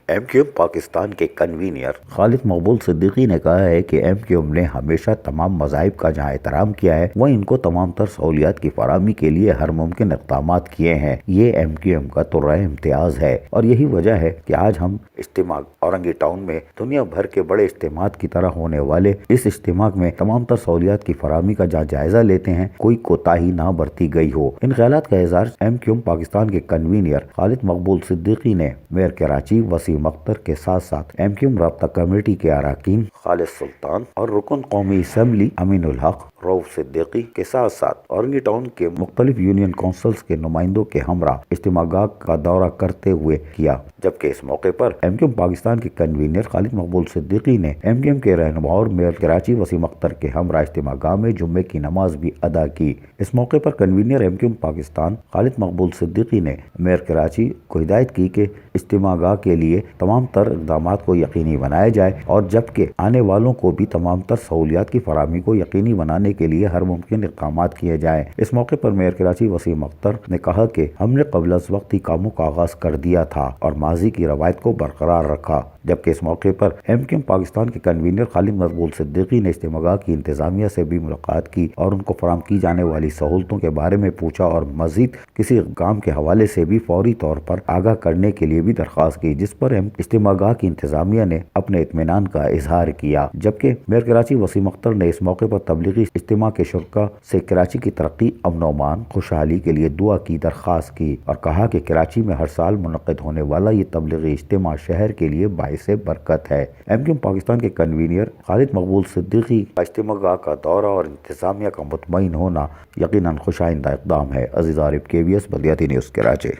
M Q M Pakistan کے convener خالد مقبول صدیقی نے کہا ہے کہ ایم کیو ایم نے ہمیشہ تمام مذاہب کا جہاں احترام کیا ہے وہ ان کو تمام تر سہولیات کی فراہمی کے لیے ہر ممکن اقدامات کیے ہیں۔ یہ ایم کیو ایم کا ترہ امتیاز ہے اور یہی وجہ ہے کہ آج ہم اجتماع اورنگی ٹاؤن میں دنیا بھر کے بڑے اجتماعات کی طرح ہونے والے اس اجتماع میں تمام تر سہولیات کی فراہمی کا جہاں جائزہ لیتے ہیں کوئی کوتاہی نہ برتی گئی ہو۔ ان خیالات کا اظہار ایم کیو ایم پاکستان کے کنوینر خالد مقبول صدیقی نے میئر کراچی وسیم اختر کے ساتھ ساتھ ایم کیو ایم رابطہ کمیٹی کے اراکین خالد سلطان اور رکن قومی اسمبلی امین الحق رؤف صدیقی کے ساتھ ساتھ اورنگی ٹاؤن کے مختلف یونین کونسلز کے نمائندوں کے ہمراہ اجتماع گاہ کا دورہ کرتے ہوئے کیا، جبکہ اس موقع پر ایم کیو ایم پاکستان کے کنوینر خالد مقبول صدیقی نے ایم کیو ایم کے رہنما اور میئر کراچی وسیم اختر کے ہمراہ اجتماع گاہ میں جمعے کی نماز بھی ادا کی۔ اس موقع پر convener M Q M Pakistan Khalid Maqbool Siddiqui نے میئر کراچی کو ہدایت کی کہ اجتماع گاہ کے لیے تمام تر اقدامات کو یقینی بنایا جائے اور جبکہ آنے والوں کو بھی تمام تر سہولیات کی فراہمی کو یقینی بنانے کے لیے ہر ممکن اقدامات کیے جائیں۔ اس موقع پر میئر کراچی وسیم اختر نے کہا کہ ہم نے قبل از وقت ہی کاموں کا آغاز کر دیا تھا اور ماضی کی روایت کو برقرار رکھا، جبکہ اس موقع پر ایم کیو ایم پاکستان کے کنوینر خالد مقبول صدیقی نے اجتماع گاہ کی انتظامیہ سے بھی ملاقات کی اور ان کو فراہم کی جانے والی سہولتوں کے بارے میں پوچھا اور مزید کسی کام کے حوالے سے بھی فوری طور پر آگاہ کرنے کے لیے بھی درخواست کی، جس پر اجتماع گاہ کی انتظامیہ نے اپنے اطمینان کا اظہار کیا۔ جبکہ میئر کراچی وسیم اختر نے اس موقع پر تبلیغی اجتماع کے شرکاء سے کراچی کی ترقی، امن و امان، خوشحالی کے لیے دعا کی درخواست کی اور کہا کہ کراچی میں ہر سال منعقد ہونے والا یہ تبلیغی اجتماع شہر کے لیے باعث برکت ہے۔ ایم کیو ایم پاکستان کے کنوینر خالد مقبول صدیقی کا اجتماع گاہ کا دورہ اور انتظامیہ کا مطمئن ہونا یقیناً خوش آئندہ اقدام ہے۔ عزیز عارف، KBS بلدیاتی نیوز کراچی۔